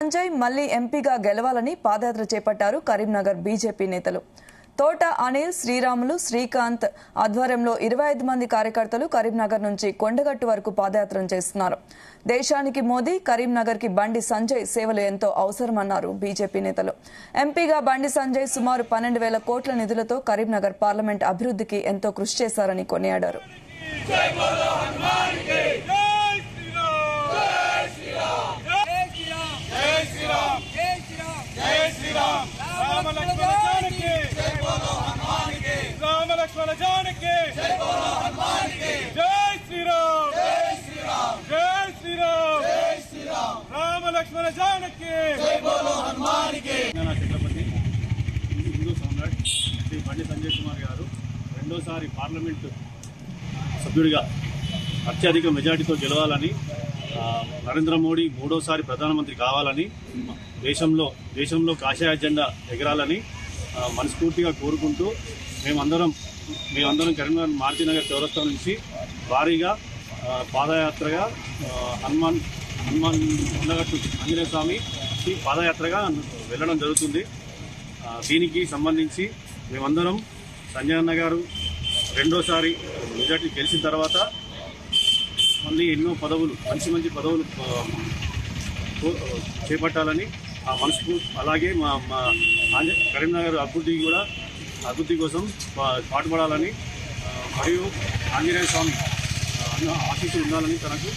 సంజయ్ మళ్లీ ఎంపీగా గెలవాలని పాదయాత్ర చేపట్టారు కరీంనగర్ బీజేపీ నేతలు. తోట అనిల్, శ్రీరాములు, శ్రీకాంత్ ఆధ్వర్యంలో 25 మంది కార్యకర్తలు కరీంనగర్ నుంచి కొండగట్టు వరకు పాదయాత్ర చేస్తున్నారు. దేశానికి మోదీ, కరీంనగర్ కి బండి సంజయ్ సేవలు ఎంతో అవసరమన్నారు బీజేపీ నేతలు. ఎంపీగా బండి సంజయ్ సుమారు 12,000 కోట్ల నిధులతో కరీంనగర్ పార్లమెంట్ అభివృద్ధికి ఎంతో కృషి చేశారని కొనియాడారు. ఛత్రపతి హిందూ సమ్రాట్ శ్రీ బండి సంజయ్ కుమార్ గారు రెండోసారి పార్లమెంటు సభ్యుడిగా అత్యధిక మెజార్టీతో గెలవాలని, నరేంద్ర మోడీ మూడోసారి ప్రధానమంత్రి కావాలని, దేశంలో కాషాయ జెండా ఎగరాలని మనస్ఫూర్తిగా కోరుకుంటూ మేమందరం కరీంనగర్ మారుతినగర్ చౌరస్తా నుంచి భారీగా పాదయాత్రగా హనుమాన్ కొండగట్టు ఆంజనేయ స్వామి పాదయాత్రగా వెళ్ళడం జరుగుతుంది. దీనికి సంబంధించి మేమందరం సంజయ్ అన్న గారు రెండోసారి మెజార్టీ గెలిచిన తర్వాత మళ్ళీ ఎన్నో పదవులు, మంచి పదవులు చేపట్టాలని ఆ మనసుకు, అలాగే మా కరీంనగర్ అభివృద్ధి కోసం పాటుపడాలని మరియు ఆంజనేయ స్వామి ఆశీస్సులు ఉండాలని తనకు